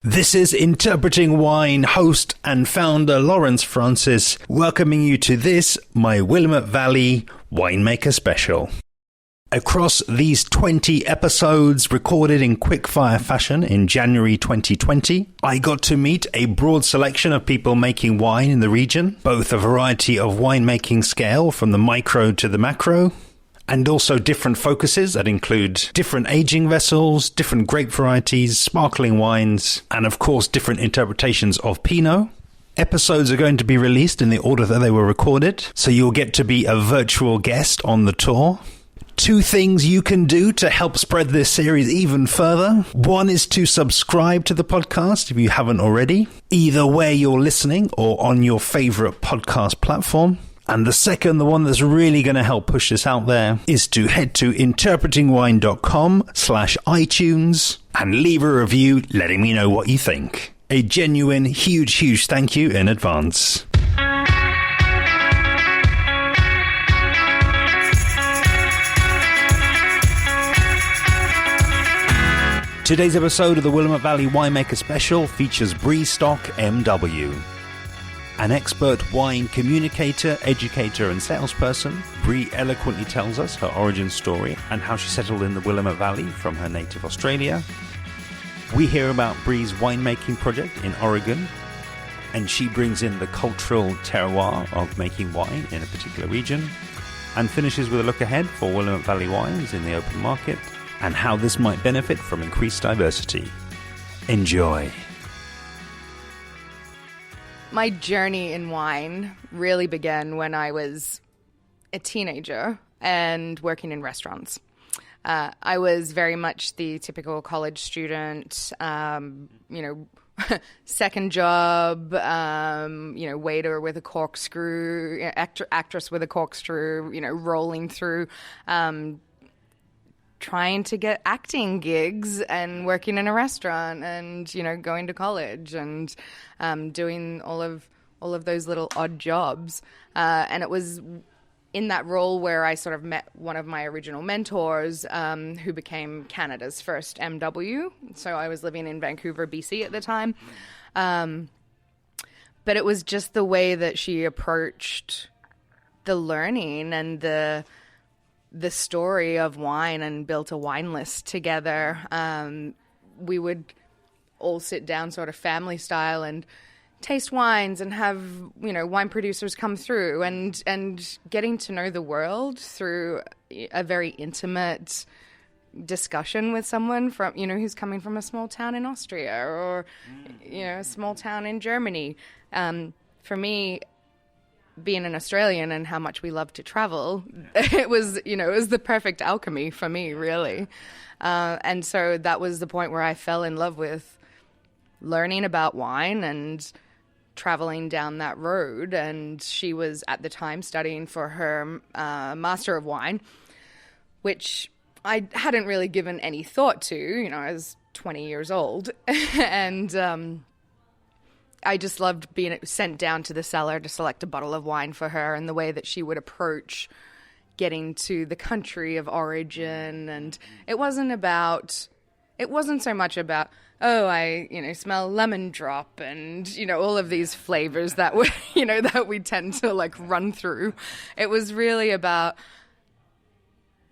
This is Interpreting Wine host and founder Lawrence Francis, welcoming you to this, my Willamette Valley Winemaker Special. Across these 20 episodes recorded in quickfire fashion in January 2020, I got to meet a broad selection of people making wine in the region, both a variety of winemaking scale from the micro to the macro, and also different focuses that include different aging vessels, different grape varieties, sparkling wines, and of course different interpretations of Pinot. Episodes are going to be released in the order that they were recorded, so you'll get to be a virtual guest on the tour. 2 things you can do to help spread this series even further. One is to subscribe to the podcast if you haven't already, either where you're listening or on your favorite podcast platform. And the second, the one that's really going to help push this out there, is to head to interpretingwine.com/iTunes and leave a review letting me know what you think. A genuine, huge thank you in advance. Today's episode of the Willamette Valley Winemaker Special features Bree Stock MW. An expert wine communicator, educator, and salesperson, Bree eloquently tells us her origin story and how she settled in the Willamette Valley from her native Australia. We hear about Bree's winemaking project in Oregon, and she brings in the cultural terroir of making wine in a particular region, and finishes with a look ahead for Willamette Valley wines in the open market, and how this might benefit from increased diversity. Enjoy. My journey in wine really began when I was a teenager and working in restaurants. I was very much the typical college student, second job, waiter with a corkscrew, actress with a corkscrew, rolling through, trying to get acting gigs and working in a restaurant and, going to college and doing all of those little odd jobs. And it was in that role where I sort of met one of my original mentors who became Canada's first MW. So I was living in Vancouver, BC at the time. But it was just the way that she approached the learning and the story of wine and built a wine list together. We would all sit down sort of family style and taste wines and have, wine producers come through and getting to know the world through a very intimate discussion with someone from, who's coming from a small town in Austria or, a small town in Germany. For me, being an Australian and how much we love to travel, it was the perfect alchemy for me, really. And so that was the point where I fell in love with learning about wine and traveling down that road. And she was at the time studying for her Master of Wine, which I hadn't really given any thought to. I was 20 years old. And I just loved being sent down to the cellar to select a bottle of wine for her and the way that she would approach getting to the country of origin. And it wasn't so much about, I smell lemon drop and, all of these flavors that we, that we tend to run through. It was really about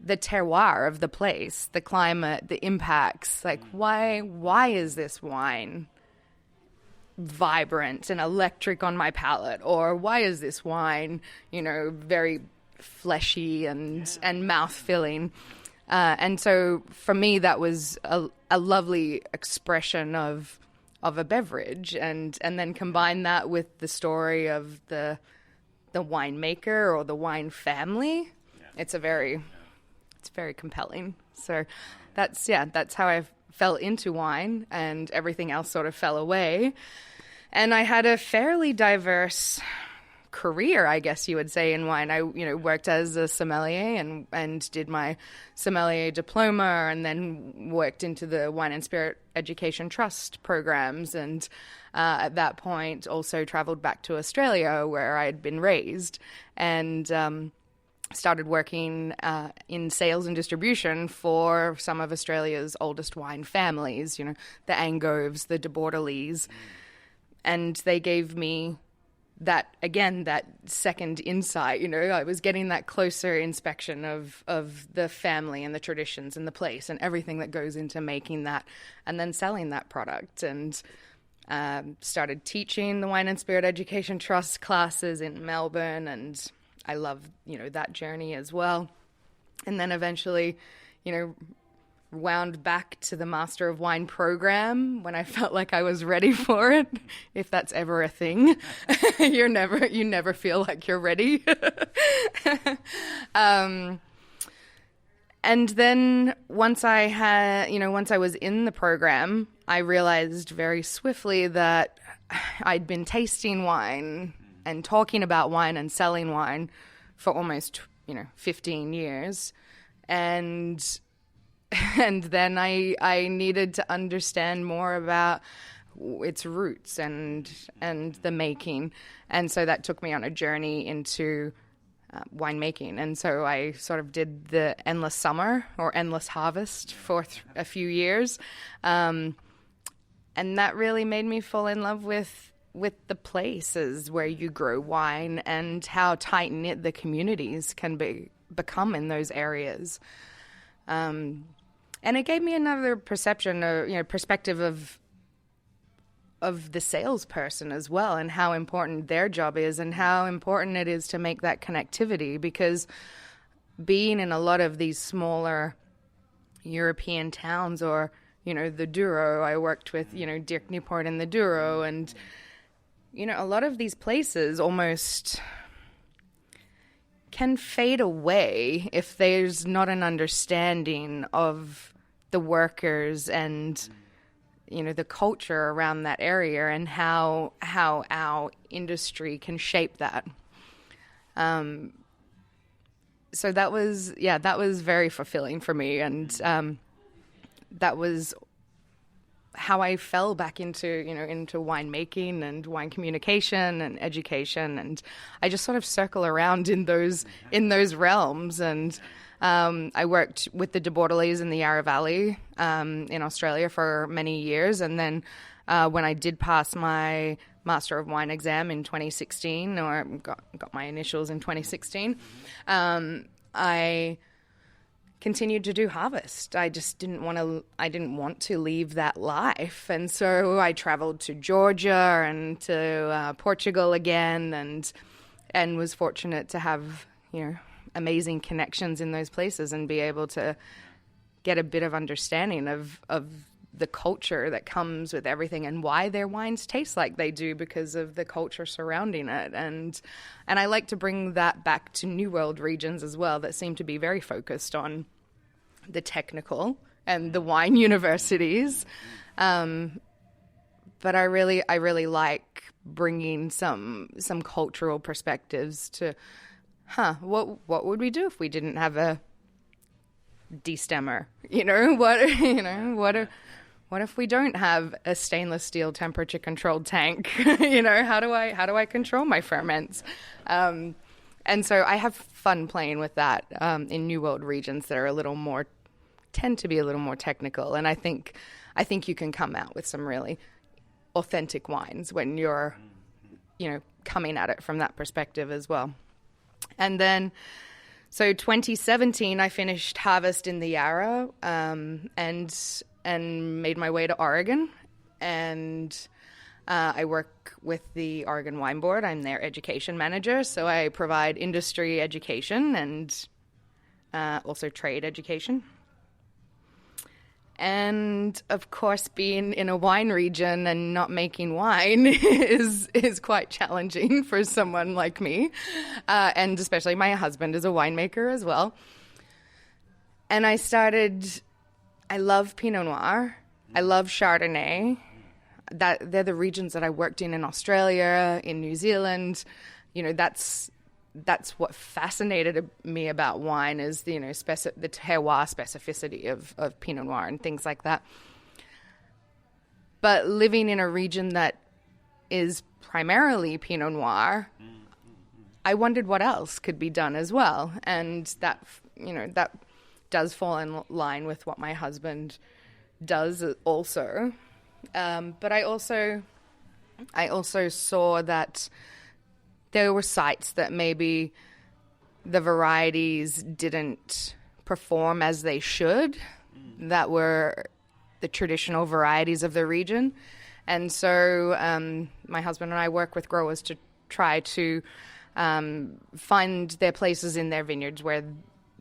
the terroir of the place, the climate, the impacts. Why is this wine vibrant and electric on my palate? Or why is this wine, very fleshy and mouth-filling? And so for me, that was a lovely expression of a beverage, and then combine that with the story of the winemaker or the wine family. Yeah. It's very compelling. So that's how I fell into wine, and everything else sort of fell away. And I had a fairly diverse career, I guess you would say, in wine. I, worked as a sommelier and did my sommelier diploma, and then worked into the Wine and Spirit Education Trust programs. And at that point also traveled back to Australia where I had been raised. And started working in sales and distribution for some of Australia's oldest wine families, the Angoves, the de Bordelys. And they gave me that second insight. I was getting that closer inspection of the family and the traditions and the place and everything that goes into making that and then selling that product. And started teaching the Wine and Spirit Education Trust classes in Melbourne, and I loved, that journey as well. And then eventually, wound back to the Master of Wine program when I felt like I was ready for it, if that's ever a thing. You never feel like you're ready. And then once I was in the program, I realized very swiftly that I'd been tasting wine and talking about wine and selling wine for almost, 15 years. And then I needed to understand more about its roots and the making. And so that took me on a journey into winemaking. And so I sort of did the endless summer or endless harvest for a few years. And that really made me fall in love with the places where you grow wine and how tight-knit the communities can become in those areas. And it gave me another perspective of the salesperson as well, and how important their job is and how important it is to make that connectivity, because being in a lot of these smaller European towns or, the Douro, I worked with, Dirk Newport in the Douro, and, a lot of these places almost can fade away if there's not an understanding of the workers and the culture around that area and how our industry can shape that. So that was very fulfilling for me, and that was how I fell back into winemaking and wine communication and education, and I just sort of circle around in those realms. And I worked with the de Bordelys in the Yarra Valley in Australia for many years, and then when I did pass my Master of Wine exam in 2016, or got my initials in 2016, I continued to do harvest. I just didn't want to leave that life. And so I traveled to Georgia and to Portugal again, and was fortunate to have, amazing connections in those places and be able to get a bit of understanding of the culture that comes with everything and why their wines taste like they do because of the culture surrounding it. And I like to bring that back to New World regions as well, that seem to be very focused on the technical and the wine universities. But I really like bringing some cultural perspectives to, what would we do if we didn't have a destemmer? What if we don't have a stainless steel temperature controlled tank? How do I control my ferments? And so I have fun playing with that in New World regions that are tend to be a little more technical. And I think you can come out with some really authentic wines when you're, coming at it from that perspective as well. And then, so 2017, I finished harvest in the Yarra, and made my way to Oregon, and I work with the Oregon Wine Board. I'm their education manager, so I provide industry education and also trade education. And of course, being in a wine region and not making wine is quite challenging for someone like me, and especially my husband is a winemaker as well. And I love Pinot Noir. I love Chardonnay. They're the regions that I worked in Australia, in New Zealand. That's what fascinated me about wine is the terroir specificity of Pinot Noir and things like that. But living in a region that is primarily Pinot Noir, I wondered what else could be done as well. And that, that does fall in line with what my husband does also. But I also saw that there were sites that maybe the varieties didn't perform as they should, that were the traditional varieties of the region. And so my husband and I work with growers to try to find their places in their vineyards where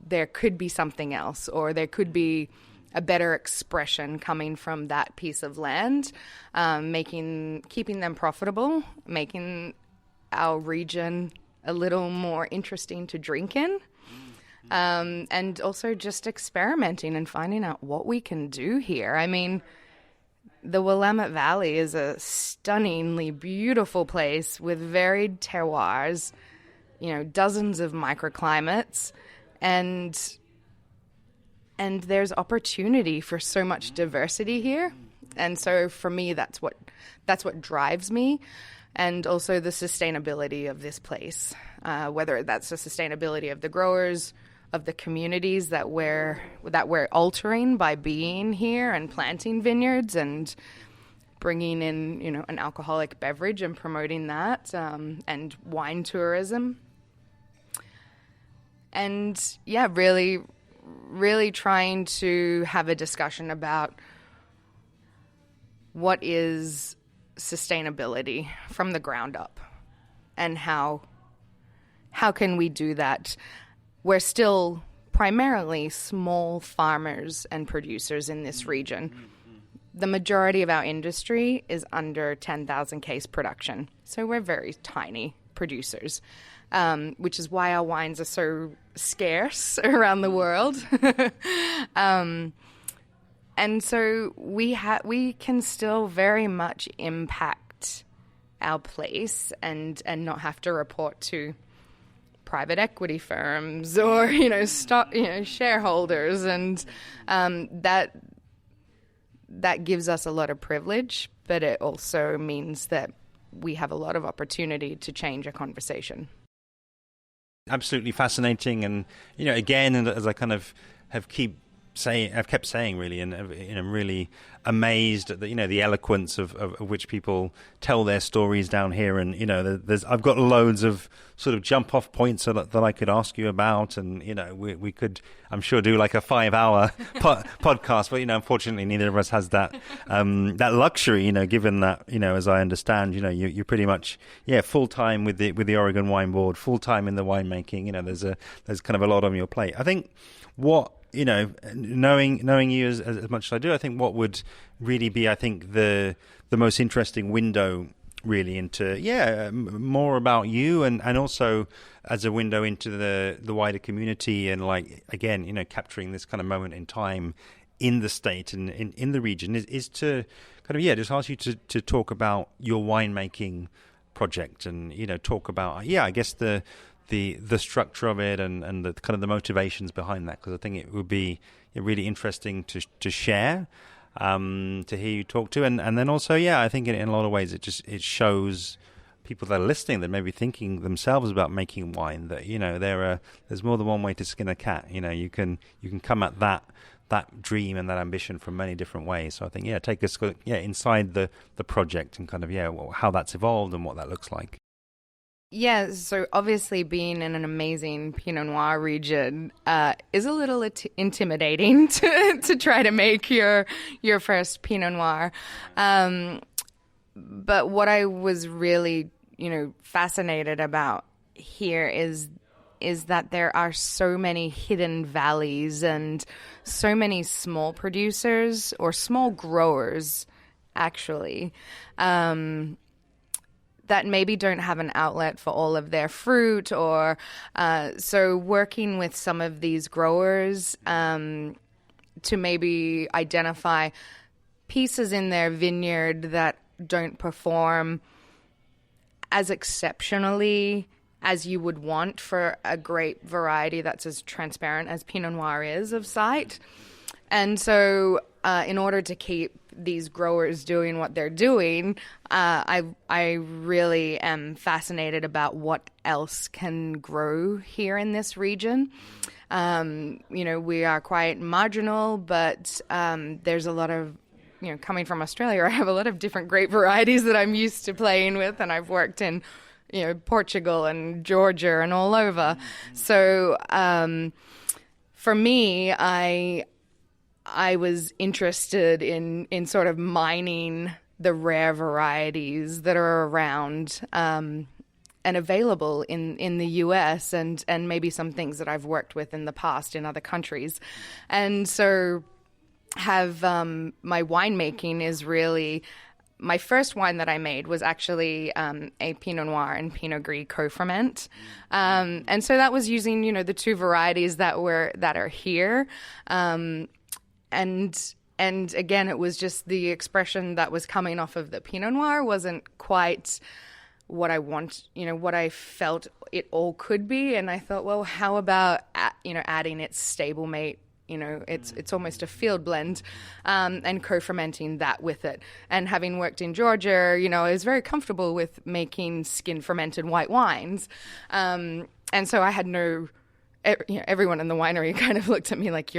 there could be something else, or there could be a better expression coming from that piece of land, keeping them profitable, making our region a little more interesting to drink in, and also just experimenting and finding out what we can do here. I mean, the Willamette Valley is a stunningly beautiful place with varied terroirs, dozens of microclimates, and there's opportunity for so much diversity here. And so for me, that's what drives me. And also the sustainability of this place, whether that's the sustainability of the growers, of the communities that we're altering by being here and planting vineyards and bringing in, an alcoholic beverage and promoting that, and wine tourism. And yeah, really, really trying to have a discussion about what is sustainability from the ground up, and how can we do that. We're still primarily small farmers and producers in this region. The majority of our industry is under 10,000 case production, so we're very tiny producers, which is why our wines are so scarce around the world. And so we can still very much impact our place and not have to report to private equity firms or stock shareholders, and that gives us a lot of privilege, but it also means that we have a lot of opportunity to change a conversation. Absolutely fascinating, and again, and as I kind of I've kept saying really, and I'm really amazed at the eloquence of which people tell their stories down here. And I've got loads of sort of jump off points that I could ask you about, and we could, I'm sure, do like a 5-hour podcast. But unfortunately, neither of us has that luxury. Given that as I understand, you're pretty much full time with the Oregon Wine Board, full time in the winemaking. There's kind of a lot on your plate. I think what knowing you as much as I do, I think what would really be, the most interesting window really into more about you, and also as a window into the wider community, and again capturing this kind of moment in time in the state and in the region is to kind of just ask you to talk about your winemaking project, and talk about I guess the structure of it and the kind of the motivations behind that, because I think it would be really interesting to share, to hear you talk to, and then also I think in a lot of ways it shows people that are listening that may be thinking themselves about making wine that there's more than one way to skin a cat. You can come at that dream and that ambition from many different ways. So I think take us inside the project and kind of how that's evolved and what that looks like. Yeah, so obviously being in an amazing Pinot Noir region is a little intimidating to try to make your first Pinot Noir. But what I was really, fascinated about here is that there are so many hidden valleys and so many small producers or small growers, actually, that maybe don't have an outlet for all of their fruit, or so working with some of these growers to maybe identify pieces in their vineyard that don't perform as exceptionally as you would want for a grape variety that's as transparent as Pinot Noir is of sight. And so in order to keep these growers doing what they're doing, I really am fascinated about what else can grow here in this region. We are quite marginal, but there's a lot of, coming from Australia, I have a lot of different grape varieties that I'm used to playing with, and I've worked in, Portugal and Georgia and all over. So for me, I was interested in sort of mining the rare varieties that are around and available in the US and maybe some things that I've worked with in the past in other countries. And so my winemaking is really... My first wine that I made was actually a Pinot Noir and Pinot Gris co-ferment. And so that was using, the two varieties that are here. And again, it was just the expression that was coming off of the Pinot Noir wasn't quite what I what I felt it all could be. And I thought, well, how about, adding its stablemate, it's almost a field blend, and co-fermenting that with it. And having worked in Georgia, I was very comfortable with making skin-fermented white wines. And so I had everyone in the winery kind of looked at me like,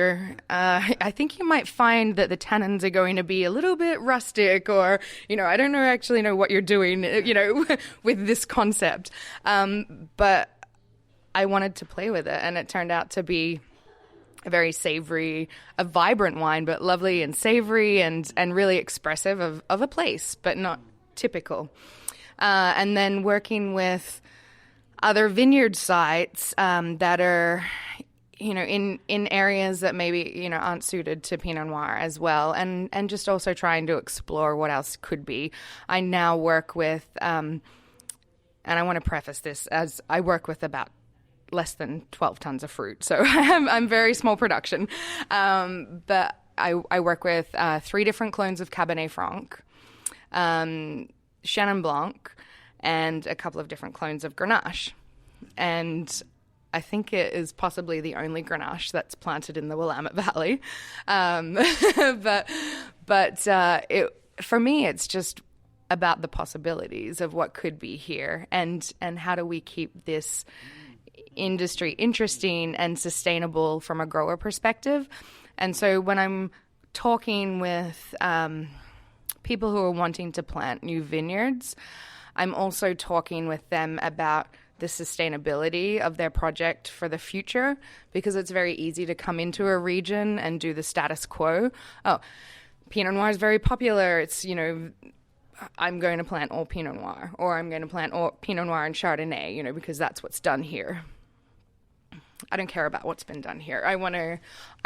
I think you might find that the tannins are going to be a little bit rustic, or, I don't actually know what you're doing, with this concept. But I wanted to play with it, and it turned out to be a very savory, a vibrant wine, but lovely and savory and really expressive of a place, but not typical. And then working with other vineyard sites that are, in areas that maybe, aren't suited to Pinot Noir as well, and just also trying to explore what else could be. I now work with, and I want to preface this as I work with about less than 12 tons of fruit. So I'm very small production. But I work with 3 different clones of Cabernet Franc, Chenin Blanc, and a couple of different clones of Grenache. And I think it is possibly the only Grenache that's planted in the Willamette Valley. But for me, it's just about the possibilities of what could be here, and how do we keep this industry interesting and sustainable from a grower perspective. And so when I'm talking with people who are wanting to plant new vineyards, I'm also talking with them about the sustainability of their project for the future, because it's very easy to come into a region and do the status quo. Oh, Pinot Noir is very popular. It's, I'm going to plant all Pinot Noir, or I'm going to plant all Pinot Noir and Chardonnay, because that's what's done here. I don't care about what's been done here. I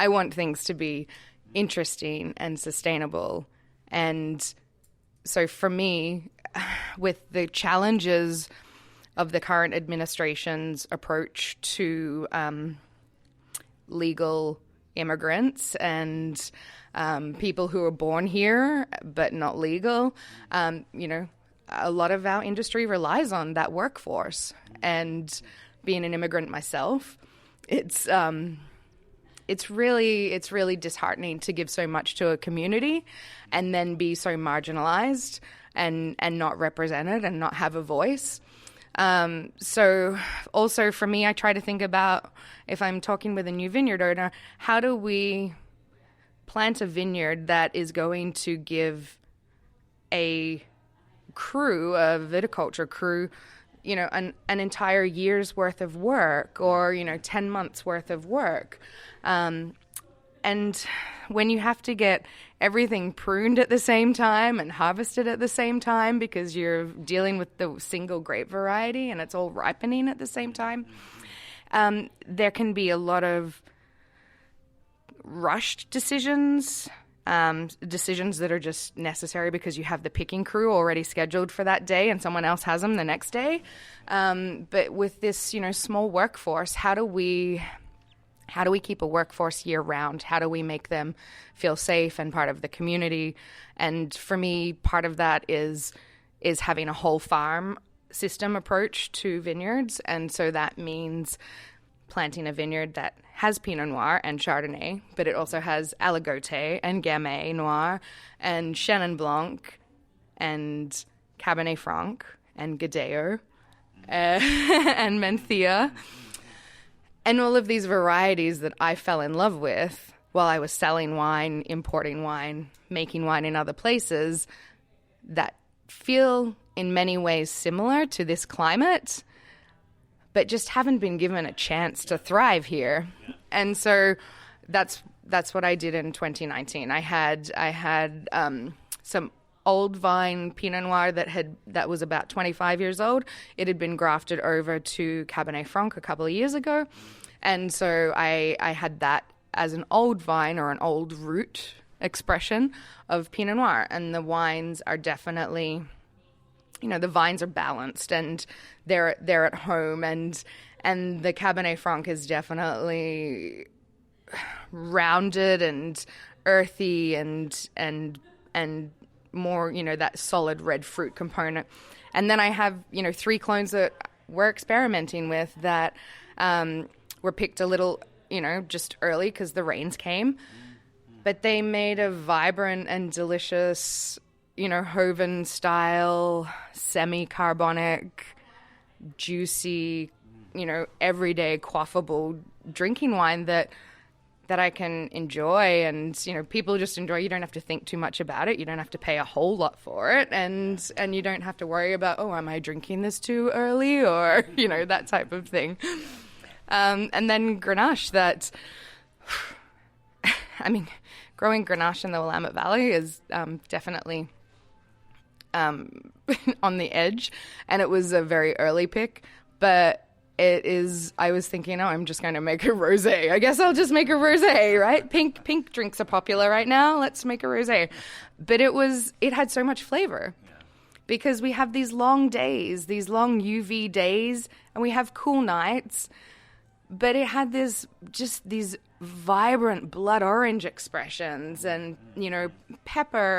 want things to be interesting and sustainable. And so for me, with the challenges of the current administration's approach to legal immigrants and people who are born here but not legal, a lot of our industry relies on that workforce. And being an immigrant myself, it's really disheartening to give so much to a community and then be so marginalized and not represented and not have a voice. So also for me, I try to think about, if I'm talking with a new vineyard owner, how do we plant a vineyard that is going to give a viticulture crew, an entire year's worth of work, or, 10 months worth of work. And when you have to get everything pruned at the same time and harvested at the same time because you're dealing with the single grape variety and it's all ripening at the same time, there can be a lot of rushed decisions, decisions that are just necessary because you have the picking crew already scheduled for that day and someone else has them the next day. But with this, small workforce, how do we keep a workforce year round? How do we make them feel safe and part of the community? And for me, part of that is having a whole farm system approach to vineyards. And so that means planting a vineyard that has Pinot Noir and Chardonnay, but it also has Aligoté and Gamay Noir and Chenin Blanc and Cabernet Franc and Gadeo and Mencia. And all of these varieties that I fell in love with while I was selling wine, importing wine, making wine in other places that feel in many ways similar to this climate, but just haven't been given a chance to thrive here. And so that's what I did in 2019. I had some old vine Pinot Noir that was about 25 years old. It had been grafted over to Cabernet Franc a couple of years ago. And so I had that as an old vine or an old root expression of Pinot Noir. And the wines are definitely, the vines are balanced and they're at home, and the Cabernet Franc is definitely rounded and earthy and more, that solid red fruit component. And then I have, 3 clones that we're experimenting with that were picked a little, just early because the rains came. But they made a vibrant and delicious, Joven style, semi-carbonic, juicy, everyday quaffable drinking wine that I can enjoy, and people just enjoy. You don't have to think too much about it. You don't have to pay a whole lot for it, and you don't have to worry about, am I drinking this too early, or that type of thing. And then Grenache, that growing Grenache in the Willamette Valley is definitely on the edge, and it was a very early pick, but I was thinking, I'm just going to make a rosé. I guess I'll just make a rosé, right? Pink drinks are popular right now. Let's make a rosé. But it had so much flavor because we have these long days, these long UV days, and we have cool nights. But it had these vibrant blood orange expressions and, pepper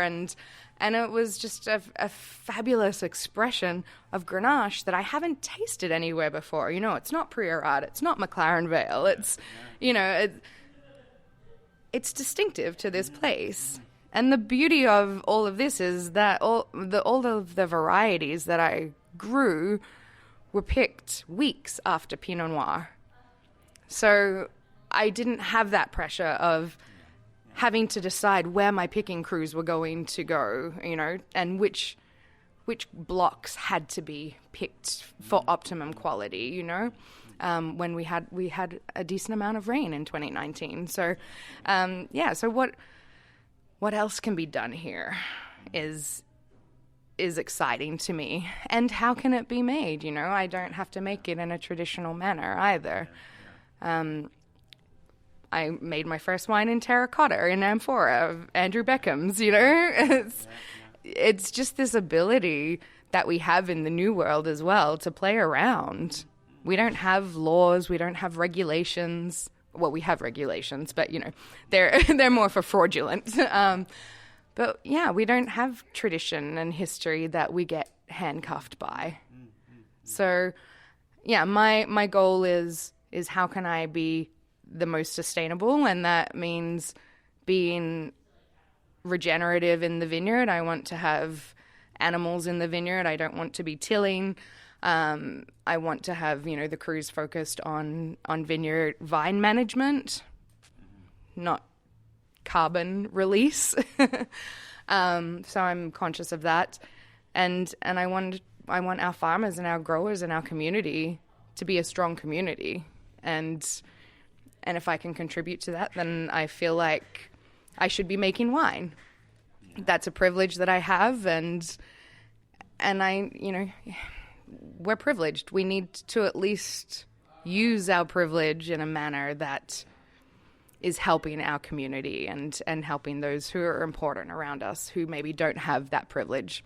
and it was just a fabulous expression of Grenache that I haven't tasted anywhere before. It's not Priorat, it's not McLaren Vale. It's, it's distinctive to this place. And the beauty of all of this is that all of the varieties that I grew were picked weeks after Pinot Noir. So I didn't have that pressure of having to decide where my picking crews were going to go, and which blocks had to be picked for optimum quality, when we had a decent amount of rain in 2019. So, so what else can be done here is exciting to me. And how can it be made? I don't have to make it in a traditional manner either. I made my first wine in terracotta in amphora of Andrew Beckham's, It's just this ability that we have in the new world as well to play around. We don't have laws, we don't have regulations. Well, we have regulations, but, they're more for fraudulent. But, yeah, we don't have tradition and history that we get handcuffed by. So, yeah, my goal is how can I be the most sustainable, and that means being regenerative in the vineyard. I want to have animals in the vineyard. I don't want to be tilling. I want to have, the crews focused on vineyard vine management, not carbon release. So I'm conscious of that. And I want our farmers and our growers and our community to be a strong community. And if I can contribute to that, then I feel like I should be making wine. That's a privilege that I have, and we're privileged. We need to at least use our privilege in a manner that is helping our community and helping those who are important around us who maybe don't have that privilege.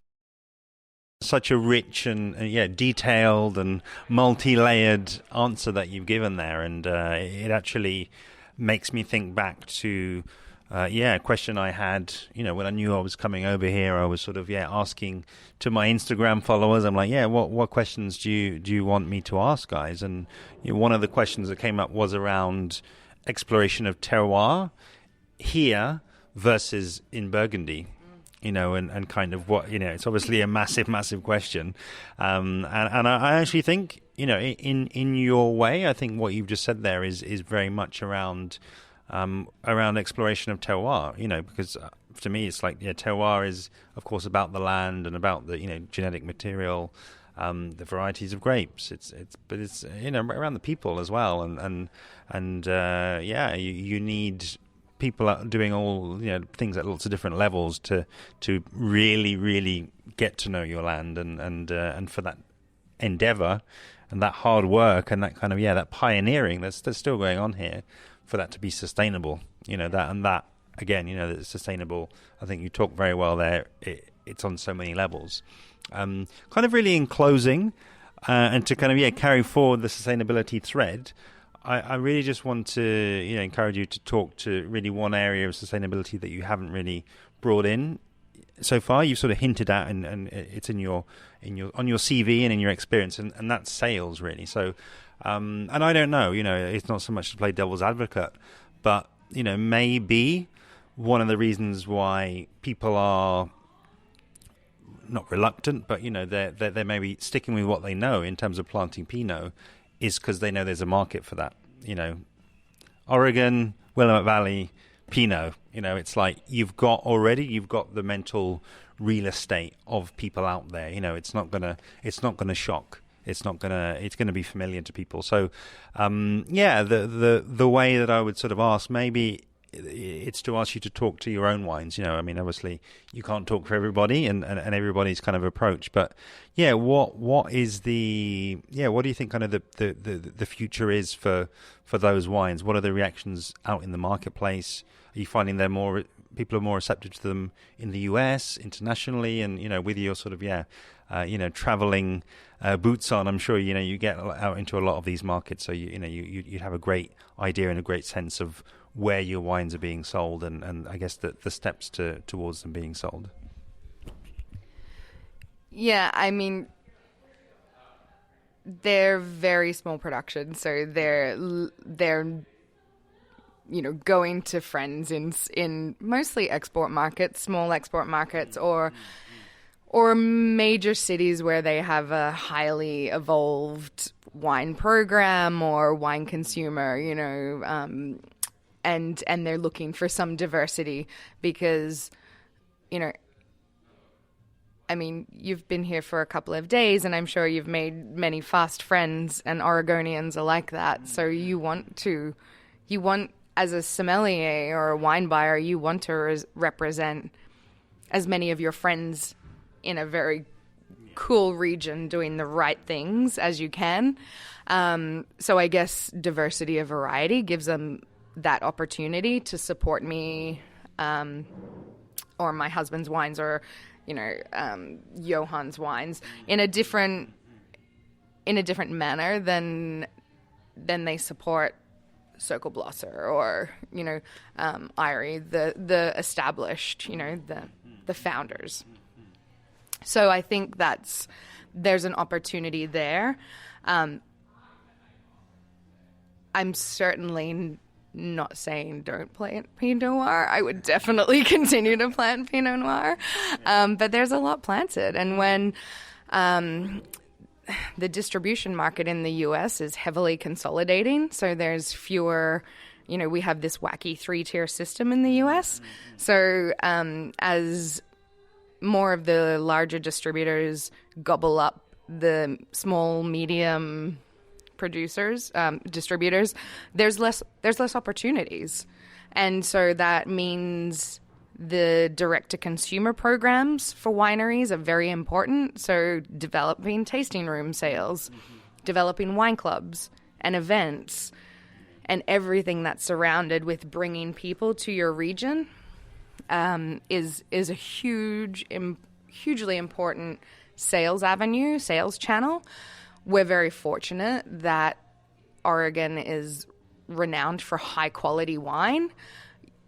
Such a rich and detailed and multi-layered answer that you've given there, and it actually makes me think back to a question I had. When I knew I was coming over here, I was sort of asking to my Instagram followers. I'm like, what questions do you want me to ask, guys? And one of the questions that came up was around exploration of terroir here versus in Burgundy? And kind of what, it's obviously a massive, massive question. And I actually think, in your way, I think what you've just said there is very much around exploration of terroir, because to me, it's like, terroir is, of course, about the land and about the, genetic material, the varieties of grapes. But it's around the people as well. You need people are doing all things at lots of different levels to really, really get to know your land, and for that endeavor and that hard work and that kind of that pioneering that's still going on here, for that to be sustainable, that again, that it's sustainable. I think you talk very well there. It's on so many levels. Kind of really in closing, and to kind of carry forward the sustainability thread, I really just want to encourage you to talk to really one area of sustainability that you haven't really brought in so far. You've sort of hinted at, and it's on your CV and in your experience, and that's sales really. So, and I don't know, it's not so much to play devil's advocate, but maybe one of the reasons why people are not reluctant, but they're maybe sticking with what they know in terms of planting Pinot, is because they know there's a market for that. Oregon, Willamette Valley, Pinot, it's like you've got the mental real estate of people out there. It's not gonna shock. It's gonna be familiar to people. So, the way that I would sort of ask, maybe it's to ask you to talk to your own wines. Obviously you can't talk for everybody and everybody's kind of approach, but what is the what do you think kind of the future is for those wines? What are the reactions out in the marketplace? Are you finding people are more receptive to them in the US, internationally, and with your sort of traveling boots on, I'm sure you get out into a lot of these markets, so you have a great idea and a great sense of where your wines are being sold, and I guess the steps towards them being sold. Yeah, they're very small productions, so they're going to friends in mostly export markets, small export markets, or major cities where they have a highly evolved wine program or wine consumer, and they're looking for some diversity because, you've been here for a couple of days, and I'm sure you've made many fast friends, and Oregonians are like that. So you want, as a sommelier or a wine buyer, you want to represent as many of your friends in a very cool region doing the right things as you can. So I guess diversity of variety gives them that opportunity to support me, or my husband's wines, or Johan's wines in a different manner than they support Circle Blosser or Irie, the established, the founders. So I think there's an opportunity there. I'm certainly not saying don't plant Pinot Noir. I would definitely continue to plant Pinot Noir. But there's a lot planted. And when the distribution market in the US is heavily consolidating, so there's fewer, we have this wacky 3-tier system in the US. So as more of the larger distributors gobble up the small, medium distributors, there's less opportunities. And so that means the direct-to-consumer programs for wineries are very important. So developing tasting room sales, developing wine clubs and events, and everything that's surrounded with bringing people to your region is a hugely important sales avenue, sales channel. We're very fortunate that Oregon is renowned for high-quality wine.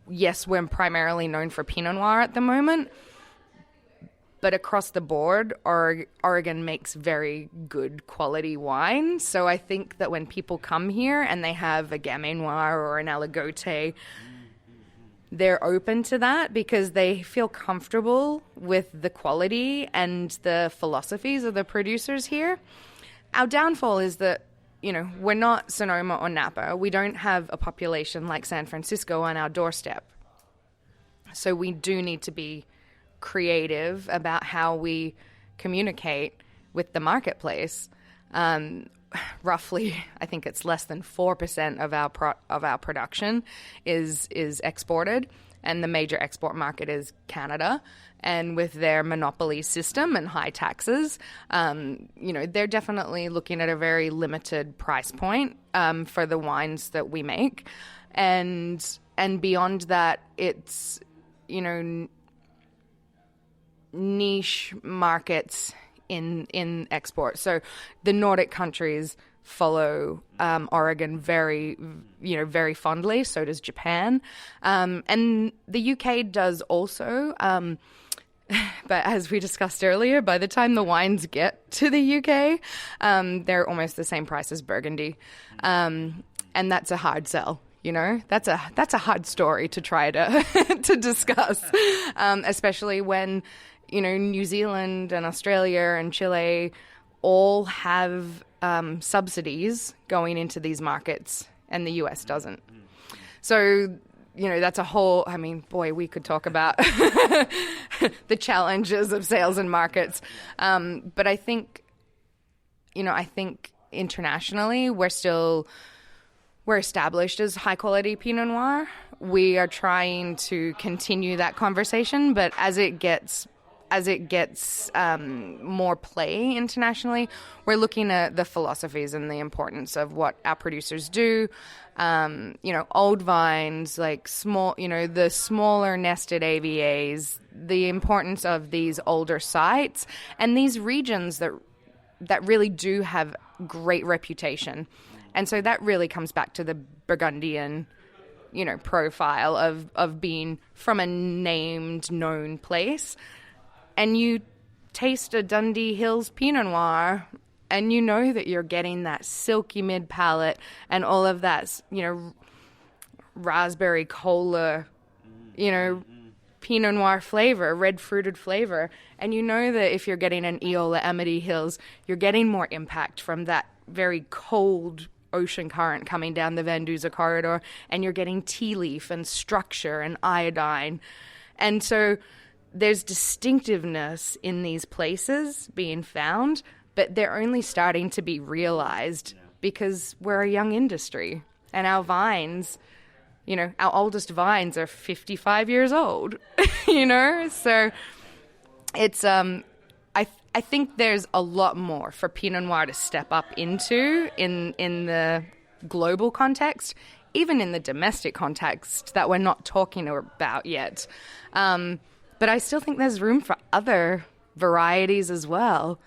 Yes, we're primarily known for Pinot Noir at the moment, But across the board, Oregon makes very good quality wine. So I think that when people come here and they have a Gamay Noir or an Aligote, they're open to that because they feel comfortable with the quality and the philosophies of the producers here. Our downfall is that, we're not Sonoma or Napa. We don't have a population like San Francisco on our doorstep. So we do need to be creative about how we communicate with the marketplace. Roughly, I think it's less than 4% of our production is exported, and the major export market is Canada. And with their monopoly system and high taxes, they're definitely looking at a very limited price point for the wines that we make, and beyond that, it's niche markets in export. So the Nordic countries follow Oregon very fondly. So does Japan. And the UK does also. But as we discussed earlier, by the time the wines get to the UK, they're almost the same price as Burgundy. And that's a hard sell. That's a hard story to try to to discuss, especially when New Zealand and Australia and Chile all have subsidies going into these markets, and the US doesn't. So that's a whole. I mean, boy, we could talk about the challenges of sales and markets, but I think internationally we're established as high-quality Pinot Noir. We are trying to continue that conversation, but as it gets more play internationally, we're looking at the philosophies and the importance of what our producers do. Old vines, like small, the smaller nested AVAs, the importance of these older sites, and these regions that really do have great reputation. And so that really comes back to the Burgundian, profile of being from a named, known place. And you taste a Dundee Hills Pinot Noir, and you know that you're getting that silky mid-palate and all of that, raspberry cola, Pinot Noir flavor, red-fruited flavor. And you know that if you're getting an Eola Amity Hills, you're getting more impact from that very cold ocean current coming down the Van Duzer corridor, and you're getting tea leaf and structure and iodine. And so there's distinctiveness in these places being found, but they're only starting to be realized because we're a young industry, and our vines, our oldest vines are 55 years old, so it's, I think there's a lot more for Pinot Noir to step up into in the global context, even in the domestic context that we're not talking about yet. But I still think there's room for other varieties as well.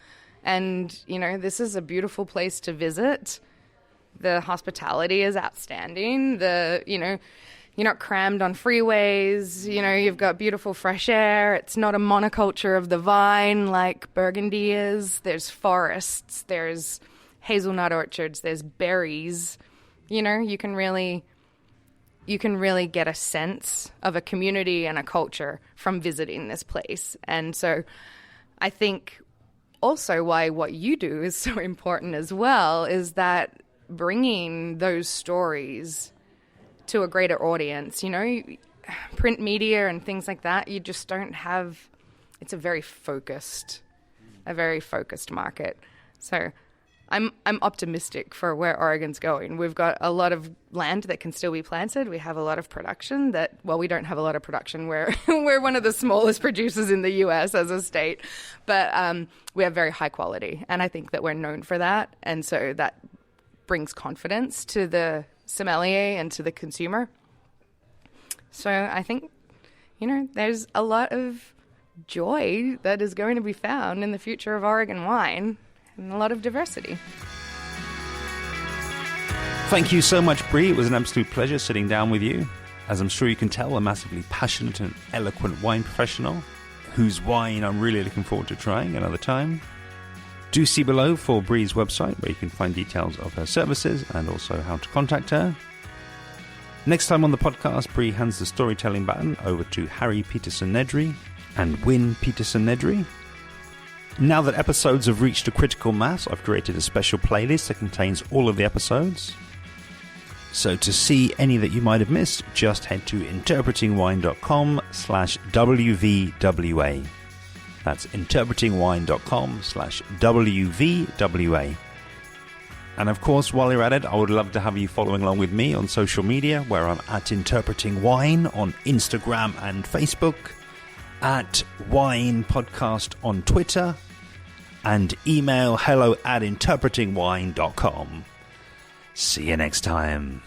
And, this is a beautiful place to visit. The hospitality is outstanding. You're not crammed on freeways. You've got beautiful fresh air. It's not a monoculture of the vine like Burgundy is. There's forests. There's hazelnut orchards. There's berries. You can really get a sense of a community and a culture from visiting this place. And so I think also why what you do is so important as well is that bringing those stories to a greater audience, print media and things like that, you just don't have, it's a very focused market. So I'm optimistic for where Oregon's going. We've got a lot of land that can still be planted. We have a lot of production we don't have a lot of production. We're one of the smallest producers in the U.S. as a state, but we have very high quality, and I think that we're known for that, and so that brings confidence to the sommelier and to the consumer. So I think, there's a lot of joy that is going to be found in the future of Oregon wine, and a lot of diversity. Thank you so much, Bree. It was an absolute pleasure sitting down with you. As I'm sure you can tell, a massively passionate and eloquent wine professional whose wine I'm really looking forward to trying another time. Do see below for Bree's website, where you can find details of her services and also how to contact her. Next time on the podcast, Bree hands the storytelling baton over to Harry Peterson-Nedry and Win Peterson-Nedry. Now that episodes have reached a critical mass, I've created a special playlist that contains all of the episodes. So to see any that you might have missed, just head to interpretingwine.com/WVWA. That's interpretingwine.com/WVWA. And of course, while you're at it, I would love to have you following along with me on social media, where I'm at Interpreting Wine on Instagram and Facebook, at Wine Podcast on Twitter, and email hello@interpretingwine.com. See you next time.